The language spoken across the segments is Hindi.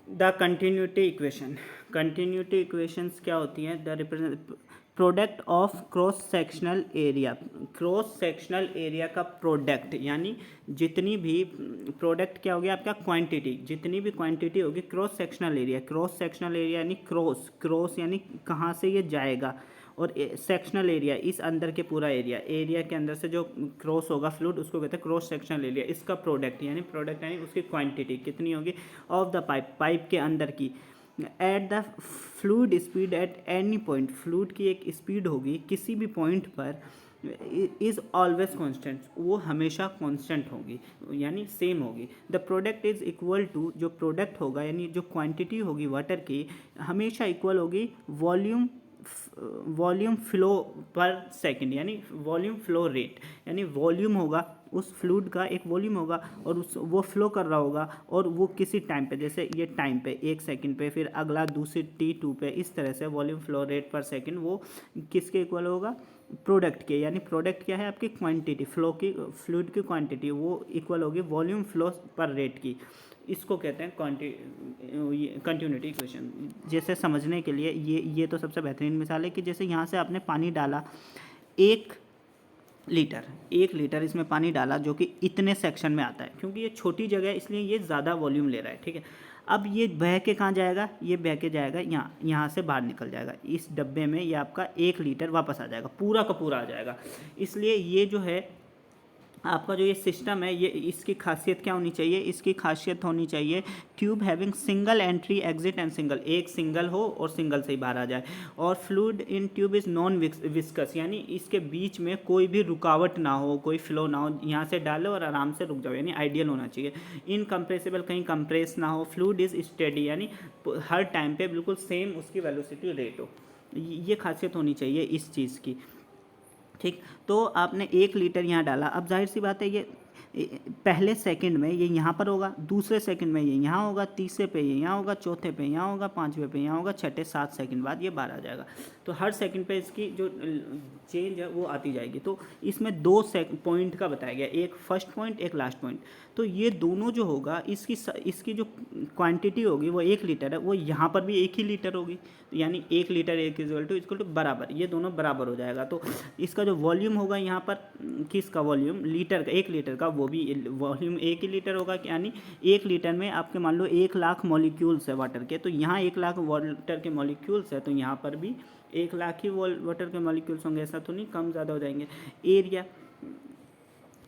द कंटिन्यूटी इक्वेशंस क्या होती हैं? The represent product of cross sectional area का प्रोडक्ट, यानी जितनी भी प्रोडक्ट क्या हो गया आपका क्वांटिटी, जितनी भी क्वांटिटी होगी क्रॉस सेक्शनल एरिया यानी क्रॉस यानी कहाँ से ये जाएगा, और सेक्शनल एरिया इस अंदर के पूरा एरिया के अंदर से जो क्रॉस होगा फ्लूइड उसको कहते हैं क्रॉस सेक्शनल एरिया। इसका प्रोडक्ट यानी उसकी क्वांटिटी कितनी होगी ऑफ द पाइप के अंदर की, at the fluid speed at any point, fluid की एक स्पीड होगी किसी भी पॉइंट पर, इज़ ऑलवेज कॉन्स्टेंट, वो हमेशा कॉन्स्टेंट होगी यानी सेम होगी। The product is equal to, जो प्रोडक्ट होगा यानी जो क्वांटिटी होगी वाटर की हमेशा इक्वल होगी वॉल्यूम फ्लो पर सेकंड, यानी वॉल्यूम फ्लो रेट, यानी वॉल्यूम होगा उस फ्लूइड का, एक वॉल्यूम होगा और उस वो फ्लो कर रहा होगा, और वो किसी टाइम पे, जैसे ये टाइम पे 1 सेकंड पे, फिर अगला दूसरी T2 पे, इस तरह से वॉल्यूम फ्लो रेट पर सेकंड वो किसके इक्वल होगा? प्रोडक्ट के, यानी प्रोडक्ट क्या है आपकी क्वांटिटी, फ्लूइड की क्वांटिटी वो इक्वल होगी वॉल्यूम फ्लो पर रेट की। इसको कहते हैं कंटिन्यूटी इक्वेशन। जैसे समझने के लिए ये तो सबसे बेहतरीन मिसाल है कि जैसे यहाँ से आपने पानी डाला 1 लीटर इसमें पानी डाला, जो कि इतने सेक्शन में आता है, क्योंकि ये छोटी जगह है इसलिए ये ज़्यादा वॉल्यूम ले रहा है, ठीक है। अब ये बह के कहाँ जाएगा? ये बह के जाएगा यहाँ से बाहर निकल जाएगा इस डब्बे में, ये आपका 1 लीटर वापस आ जाएगा, पूरा का पूरा आ जाएगा। इसलिए ये जो है आपका जो ये सिस्टम है, ये इसकी खासियत क्या होनी चाहिए? इसकी खासियत होनी चाहिए tube having single entry exit and single, एक सिंगल हो और सिंगल से ही बाहर आ जाए, और fluid in tube is non viscous, यानी इसके बीच में कोई भी रुकावट ना हो, कोई फ्लो ना हो, यहाँ से डालो और आराम से रुक जाओ, यानी आइडियल होना चाहिए। इनकम्प्रेसिबल, कहीं कंप्रेस ना हो। फ्लूइड इज़ स्टेडी, यानी हर टाइम पे बिल्कुल सेम उसकी वेलोसिटी रेट हो। ये खासियत होनी चाहिए इस चीज़ की, ठीक। तो आपने 1 लीटर यहाँ डाला, अब जाहिर सी बात है ये पहले सेकंड में ये यहाँ पर होगा, दूसरे सेकंड में ये यहाँ होगा, तीसरे पे ये यहाँ होगा, चौथे पे यहाँ होगा, पाँचवें पे यहाँ होगा, छठे 7 सेकंड बाद ये बाहर आ जाएगा। तो हर सेकंड पे इसकी जो चेंज है वो आती जाएगी। तो इसमें 2 पॉइंट का बताया गया, एक फर्स्ट पॉइंट, एक लास्ट पॉइंट। तो ये दोनों जो होगा इसकी जो क्वांटिटी होगी वो 1 लीटर है, वो यहाँ पर भी 1 ही लीटर होगी, यानी 1 लीटर इक्वल टू बराबर, ये दोनों बराबर हो जाएगा। तो इसका जो वॉल्यूम होगा यहाँ पर, किसका वॉल्यूम? लीटर का, 1 लीटर का, वो भी वॉल्यूम 1 ही लीटर होगा, यानी 1 लीटर में आपके मान लो 1 लाख मॉलिक्यूल्स है वाटर के, तो यहाँ 1 लाख वाटर के मॉलिक्यूल्स है, तो यहाँ पर भी 1 लाख ही वाटर के मॉलिक्यूल्स होंगे, ऐसा तो नहीं कम ज़्यादा हो जाएंगे। एरिया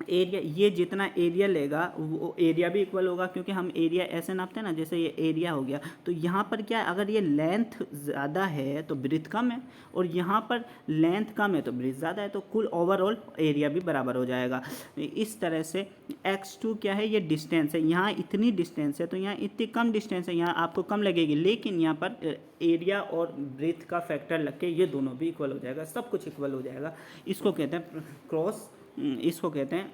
ये जितना एरिया लेगा वो एरिया भी इक्वल होगा, क्योंकि हम एरिया ऐसे नापते हैं ना, जैसे ये एरिया हो गया, तो यहाँ पर क्या है, अगर ये लेंथ ज़्यादा है तो ब्रीथ कम है, और यहाँ पर लेंथ कम है तो ब्रीथ ज़्यादा है, तो कुल ओवरऑल एरिया भी बराबर हो जाएगा। इस तरह से x2 क्या है? ये डिस्टेंस है, यहाँ इतनी डिस्टेंस है तो यहाँ इतनी कम डिस्टेंस है, यहाँ आपको कम लगेगी, लेकिन यहाँ पर एरिया और ब्रीथ का फैक्टर लग के ये दोनों भी इक्वल हो जाएगा, सब कुछ इक्वल हो जाएगा। इसको कहते हैं इसको कहते हैं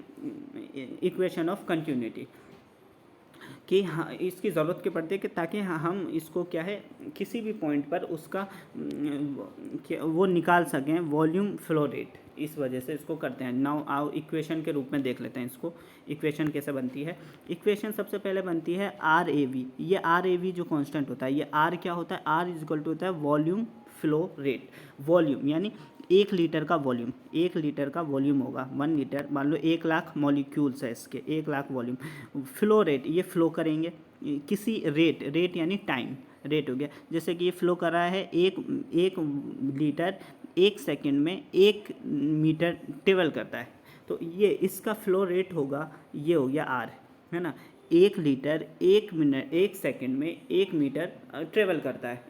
इक्वेशन ऑफ कंटिन्यूटी, कि हाँ इसकी ज़रूरत के पड़ती है कि ताकि हम इसको क्या है किसी भी पॉइंट पर उसका वो निकाल सकें वॉल्यूम फ्लो रेट, इस वजह से इसको करते हैं। नाउ आओ इक्वेशन के रूप में देख लेते हैं इसको, इक्वेशन कैसे बनती है। इक्वेशन सबसे पहले बनती है RAV, ये RAV जो कांस्टेंट होता है, ये R क्या होता है? R इज इक्वल टू होता है वॉल्यूम फ्लो रेट, वॉल्यूम यानी 1 लीटर का वॉल्यूम, 1 लीटर का वॉल्यूम होगा 1 लीटर, मान लो 1 लाख मॉलिक्यूल्स है इसके, 1 लाख वॉल्यूम। फ्लो रेट, ये फ्लो करेंगे किसी रेट यानी टाइम रेट हो गया, जैसे कि ये फ्लो कर रहा है 1 लीटर 1 सेकंड में 1 मीटर ट्रेवल करता है, तो ये इसका फ्लो रेट होगा, ये हो गया R, है ना। 1 लीटर 1 सेकंड में 1 मीटर ट्रेवल करता है,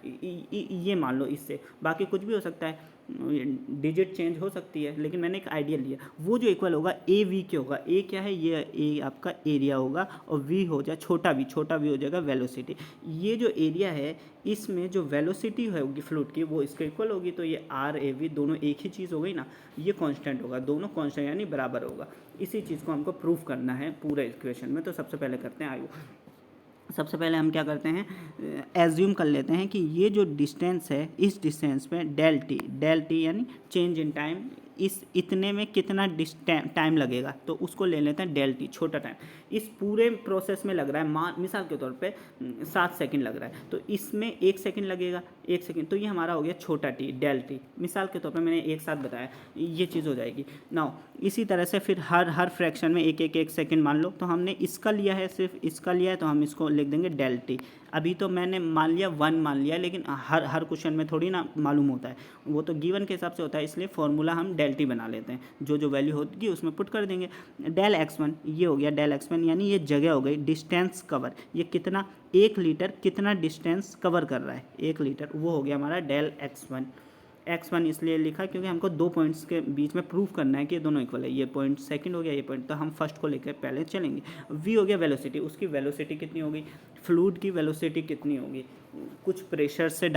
ये मान लो, इससे बाकी कुछ भी हो सकता है, डिजिट चेंज हो सकती है, लेकिन मैंने एक आइडिया लिया, वो जो इक्वल होगा AV के होगा। A क्या है? ये A आपका एरिया होगा, और V हो जाए छोटा V हो जाएगा वेलोसिटी। ये जो एरिया है इसमें जो वेलोसिटी होगी फ्लूइड की वो इसके इक्वल होगी, तो ये RAV दोनों एक ही चीज़ हो गई ना, ये कांस्टेंट होगा, दोनों कांस्टेंट यानी बराबर होगा। इसी चीज़ को हमको प्रूफ करना है पूरे इक्वेशन में। तो सबसे पहले करते हैं सबसे पहले हम क्या करते हैं, एज्यूम कर लेते हैं कि ये जो डिस्टेंस है, इस डिस्टेंस पे डेल टी यानी चेंज इन टाइम इस इतने में कितना टाइम लगेगा, तो उसको ले लेते हैं डेल टी, छोटा टाइम। इस पूरे प्रोसेस में लग रहा है मिसाल के तौर पे 7 सेकंड लग रहा है, तो इसमें 1 सेकंड लगेगा, 1 सेकंड, तो ये हमारा हो गया छोटा टी, डेल टी। मिसाल के तौर पे मैंने एक साथ बताया, ये चीज़ हो जाएगी। नाउ इसी तरह से फिर हर फ्रैक्शन में एक सेकंड मान लो, तो हमने इसका लिया है, सिर्फ इसका लिया है, तो हम इसको लिख देंगे डेल टी। अभी तो मैंने मान लिया 1 मान लिया, लेकिन हर क्वेश्चन में थोड़ी ना मालूम होता है, वो तो गिवन के हिसाब से होता है, इसलिए फॉर्मूला हम डेल टी बना लेते हैं, जो वैल्यू होगी उसमें पुट कर देंगे। डेल x1 ये हो गया, डेल x1 यानी ये जगह हो गई, डिस्टेंस कवर, ये कितना 1 लीटर कितना डिस्टेंस कवर कर रहा है, 1 लीटर, वो हो गया हमारा डेल x1 इसलिए लिखा क्योंकि हमको 2 पॉइंट्स के बीच में प्रूफ करना है कि ये दोनों इक्वल है। ये पॉइंट सेकंड हो गया, ये पॉइंट, तो हम फर्स्ट को लेकर पहले चलेंगे। v हो गया वेलोसिटी, उसकी वेलोसिटी कितनी होगी, फ्लूइड की वेलोसिटी कितनी होगी, कुछ प्रेशर से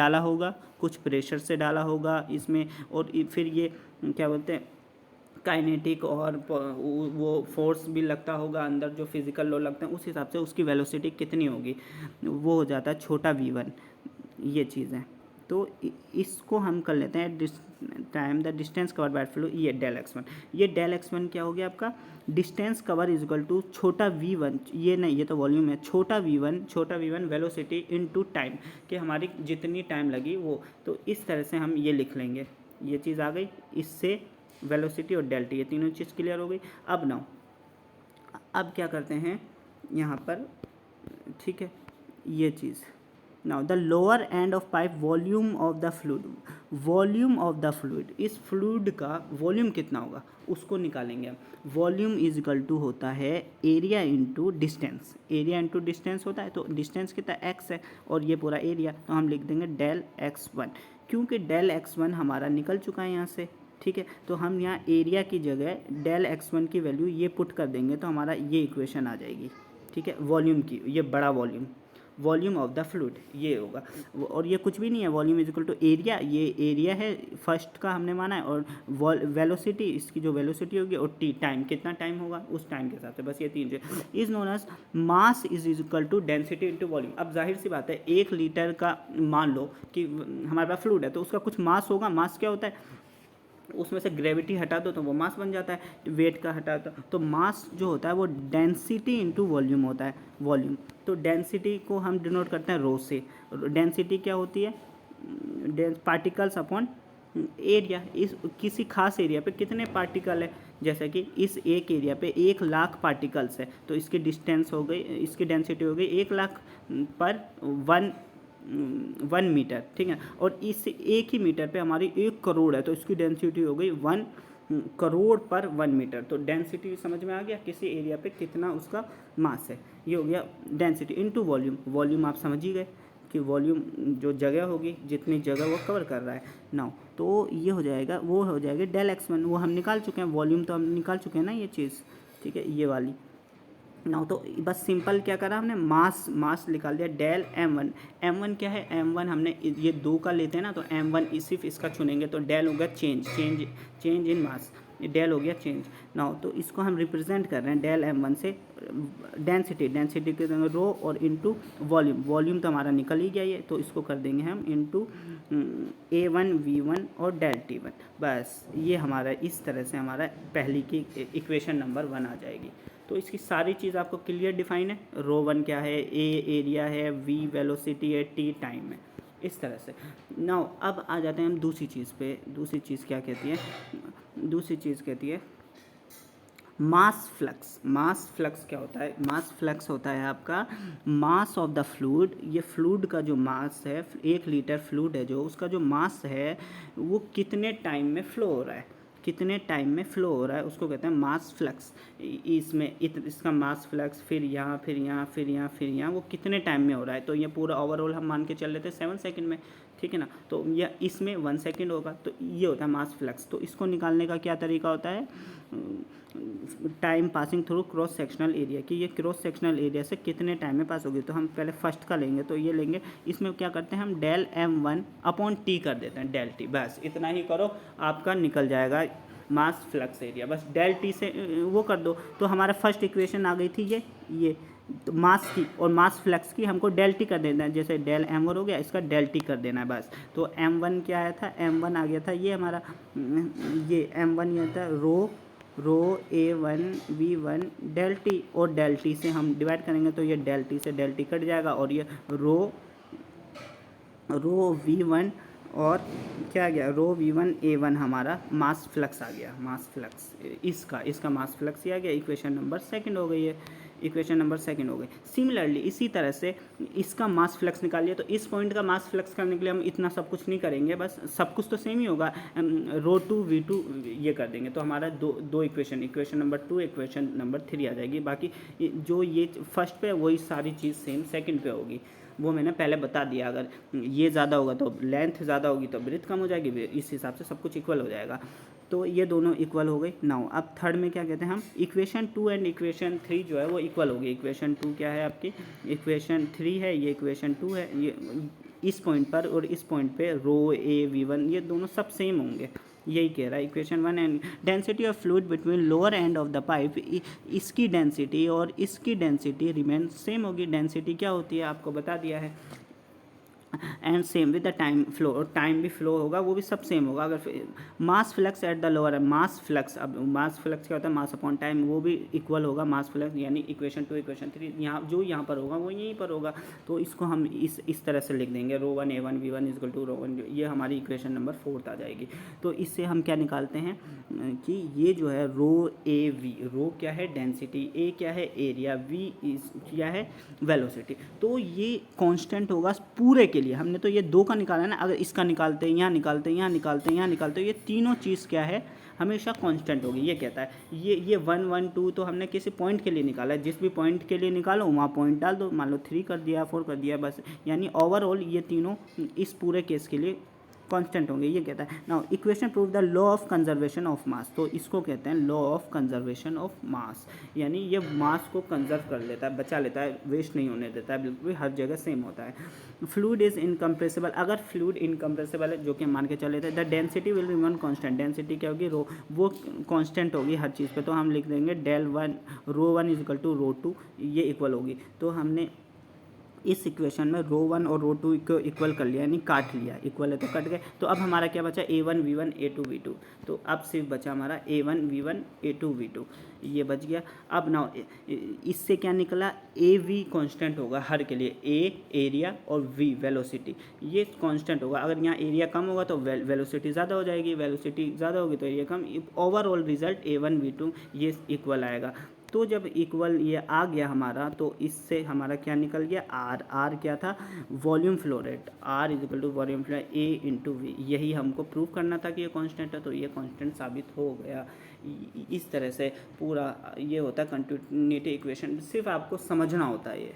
डाला होगा इसमें, और फिर ये क्या बोलते हैं काइनेटिक और वो फोर्स भी लगता होगा अंदर, जो फिजिकल लॉ लगते हैं, उस हिसाब से उसकी वेलोसिटी कितनी होगी, वो हो जाता है छोटा v1। ये चीज़ है, तो इसको हम कर लेते हैं time the distance cover by flow, ये डेल x1। ये डेल x1 क्या हो गया आपका, distance cover is equal to छोटा v1, ये नहीं, ये तो वॉल्यूम है, छोटा v1 वेलोसिटी इनटू टाइम, कि हमारी जितनी टाइम लगी वो, तो इस तरह से हम ये लिख लेंगे। ये चीज़ आ गई, इससे वेलोसिटी और डेल्टी, ये तीनों चीज़ क्लियर हो गई। अब क्या करते हैं यहाँ पर, ठीक है, ये चीज़। Now the lower end of pipe volume of the fluid, इस फ्लूइड का वॉल्यूम कितना होगा उसको निकालेंगे हम। वॉल्यूम इज इक्वल टू होता है एरिया इंटू डिस्टेंस होता है, तो डिस्टेंस कितना x है और ये पूरा एरिया, तो हम लिख देंगे डेल x1, क्योंकि डेल x1 हमारा निकल चुका है यहाँ से, ठीक है, तो हम यहाँ एरिया की जगह डेल x1 की वैल्यू ये पुट कर देंगे, तो हमारा ये इक्वेशन आ जाएगी, ठीक है, वॉल्यूम की, ये बड़ा वॉल्यूम ऑफ द फ्लूइड ये होगा, और ये कुछ भी नहीं है, volume is equal to area, ये एरिया है फर्स्ट का हमने माना है, और वेलोसिटी, इसकी जो वेलोसिटी होगी, और टी टाइम, कितना टाइम होगा उस टाइम के हिसाब से, बस ये तीन चीज़। Is known as mass is equal to density into volume. अब जाहिर सी बात है, 1 लीटर का मान लो कि हमारे पास फ्लूइड है, तो उसका कुछ मास होगा। मास क्या होता है, उसमें से ग्रेविटी हटा दो तो वो मास बन जाता है, वेट का हटा दो, तो मास जो होता है वो डेंसिटी इंटू वॉल्यूम होता है, वॉल्यूम। तो डेंसिटी को हम डिनोट करते हैं रो से। डेंसिटी क्या होती है, पार्टिकल्स अपॉन एरिया। इस किसी खास एरिया पे कितने पार्टिकल है, जैसे कि इस एक एरिया पे 1,00,000 पार्टिकल्स है, तो इसकी डिस्टेंस हो गई, इसकी डेंसिटी हो गई 1,00,000 पर 1 मीटर, ठीक है, और इस एक ही मीटर पे हमारी 1 करोड़ है, तो इसकी डेंसिटी हो गई 1 करोड़ पर 1 मीटर। तो डेंसिटी समझ में आ गया, किसी एरिया पे कितना उसका मास है, ये हो गया डेंसिटी इनटू वॉल्यूम आप समझ ही गए कि वॉल्यूम जो जगह होगी, जितनी जगह वो कवर कर रहा है नाउ, तो ये हो जाएगा, वो हो जाएगा डेल x1, वो हम निकाल चुके हैं, वॉल्यूम तो हम निकाल चुके हैं ना, ये चीज़, ठीक है, ये वाली नाउ। तो बस सिंपल क्या करा हमने, मास निकाल दिया, डेल m1 क्या है, m1 हमने ये 2 का लेते हैं ना, तो m1 सिर्फ इसका चुनेंगे, तो डेल हो गया चेंज इन मास, डेल हो गया चेंज नाउ। तो इसको हम रिप्रेजेंट कर रहे हैं डेल m1 से डेंसिटी के देंगे रो और इनटू वॉल्यूम तो हमारा निकल ही गया ये, तो इसको कर देंगे हम इनटू a1 v1 और डेल t1, बस ये हमारा इस तरह से हमारा पहली की इक्वेशन नंबर 1 आ जाएगी। तो इसकी सारी चीज़ आपको क्लियर डिफाइन है, रो 1 क्या है, ए एरिया है, वी वेलोसिटी है, टी टाइम है, इस तरह से। नाउ अब आ जाते हैं हम दूसरी चीज़ पे। दूसरी चीज़ क्या कहती है, दूसरी चीज़ कहती है मास फ्लक्स क्या होता है, मास फ्लक्स होता है आपका मास ऑफ द फ्लूइड। ये फ्लूइड का जो मास है, 1 लीटर फ्लूइड है जो, उसका जो मास है वो कितने टाइम में फ्लो हो रहा है, कितने टाइम में फ्लो हो रहा है, उसको कहते हैं मास फ्लक्स। इसमें इसका मास फ्लक्स फिर यहाँ फिर यहाँ फिर यहाँ फिर यहाँ, वो कितने टाइम में हो रहा है। तो ये पूरा ओवरऑल हम मान के चल रहे थे 7 सेकंड में, ठीक है ना, तो यह इसमें 1 सेकंड होगा, तो ये होता है मास फ्लक्स। तो इसको निकालने का क्या तरीका होता है, time passing through cross sectional area, कि ये क्रॉस सेक्शनल एरिया से कितने टाइम में पास होगी। तो हम पहले फर्स्ट का लेंगे, तो ये लेंगे, इसमें क्या करते हैं हम डेल m1 अपॉन टी कर देते हैं, डेल टी, बस इतना ही करो, आपका निकल जाएगा मास फ्लक्स एरिया। बस डेल टी से वो कर दो, तो हमारा फर्स्ट इक्वेशन आ गई थी ये तो मास की और मास फ्लक्स की हमको डेल टी कर देना है, जैसे डेल m1 हो गया, इसका डेल टी कर देना है बस। तो m1 क्या आया था, m1 आ गया था ये हमारा, ये m1 ये था रो a1 v1 डेल टी, और डेल टी से हम डिवाइड करेंगे तो ये डेल टी से डेल टी कट जाएगा, और ये रो v1 और क्या आ गया, रो v1 a1 हमारा मास फ्लक्स आ गया, मास फ्लक्स इसका मास फ्लक्स ही आ गया। इक्वेशन नंबर सेकंड हो गई है, इक्वेशन नंबर सेकंड हो गई। सिमिलरली इसी तरह से इसका मास फ्लक्स निकालिए, तो इस पॉइंट का मास फ्लक्स करने के लिए हम इतना सब कुछ नहीं करेंगे, बस सब कुछ तो सेम ही होगा, रो टू v2 ये कर देंगे, तो हमारा दो इक्वेशन नंबर 2 इक्वेशन नंबर 3 आ जाएगी। बाकी जो ये फर्स्ट पे वही सारी चीज़ सेम सेकंड पे होगी, वो मैंने पहले बता दिया। अगर ये ज़्यादा होगा तो लेंथ ज़्यादा होगी तो ब्रेथ कम हो जाएगी, इस हिसाब से सब कुछ इक्वल हो जाएगा। तो ये दोनों इक्वल हो गई। नाउ अब थर्ड में क्या कहते हैं हम, इक्वेशन 2 एंड इक्वेशन 3 जो है वो इक्वल होगी। इक्वेशन 2 क्या है आपकी, इक्वेशन 3 है, ये इक्वेशन 2 है। ये इस पॉइंट पर और इस पॉइंट पे रो ए v1 ये दोनों सब सेम होंगे, यही कह रहा है equation 1। And density of fluid between lower end of the pipe, इसकी डेंसिटी और इसकी डेंसिटी रिमेन सेम होगी। डेंसिटी क्या होती है आपको बता दिया है। And same with the time flow, और टाइम भी फ्लो होगा वो भी सब सेम होगा। अगर mass flux at the lower, mass flux, अब मास फ्लक्स क्या होता है, मास अपॉन टाइम, वो भी इक्वल होगा मास फ्लक्स, यानी इक्वेशन 2 इक्वेशन 3 यहाँ जो यहाँ पर होगा वो यहीं पर होगा। तो इसको हम इस तरह से लिख देंगे, रो 1 a1 v1 इक्वल टू रो 1, ये हमारी इक्वेशन नंबर 4 आ जाएगी। तो इससे हम क्या निकालते हैं कि ये जो है रो ए वी, रो क्या है डेंसिटी, ए क्या है एरिया, वी क्या है वेलोसिटी, तो ये कांस्टेंट होगा पूरे के लिए। हमने तो ये 2 का निकाला है ना, अगर इसका निकालते हैं, यहाँ निकालते हैं, यहाँ निकालते हैं, यहाँ निकालते हैं, ये तीनों चीज़ क्या है हमेशा कांस्टेंट होगी। ये कहता है ये 1 1 2 तो हमने किसी पॉइंट के लिए निकाला है, जिस भी पॉइंट के लिए निकालो वहाँ पॉइंट डाल दो, मान लो 3 कर दिया 4 कर दिया बस, यानी ओवरऑल ये तीनों इस पूरे केस के लिए कांस्टेंट होंगे, ये कहता है। Now equation prove the law of conservation of mass, तो इसको कहते हैं law of conservation of mass, यानी ये मास को कंजर्व कर लेता है, बचा लेता है, वेस्ट नहीं होने देता है, बिल्कुल हर जगह सेम होता है। फ्लूइड इज इनकम्प्रेसिबल, अगर फ्लूइड इनकम्प्रेसिबल है, जो कि मान के चले थे, the density will remain constant, density क्या होगी रो, वो कांस्टेंट होगी हर चीज़ पे, तो हम लिख देंगे del 1 rho 1 is equal to rho 2, ये इक्वल होगी। तो हमने इस इक्वेशन में रो 1 और रो 2 को इक्वल कर लिया, यानी काट लिया, इक्वल है तो कट गए। तो अब हमारा क्या बचा, a1 v1 a2 v2, तो अब सिर्फ बचा हमारा a1 v1 a2 v2, ये बच गया। अब ना इससे क्या निकला, ए वी कॉन्स्टेंट होगा हर के लिए, ए एरिया और वी वेलोसिटी, ये कांस्टेंट होगा। अगर यहाँ एरिया कम होगा तो वेलोसिटी ज़्यादा हो जाएगी, वेलोसिटी ज़्यादा होगी तो एरिया कम, ओवरऑल रिजल्ट a1 v2 ये इक्वल आएगा। तो जब इक्वल ये आ गया हमारा, तो इससे हमारा क्या निकल गया, आर क्या था, volume flow rate, r is equal to volume flow a into v, यही हमको प्रूव करना था कि ये कांस्टेंट है, तो ये कांस्टेंट साबित हो गया। इस तरह से पूरा ये होता है कंटिन्यूटी इक्वेशन, सिर्फ आपको समझना होता है ये।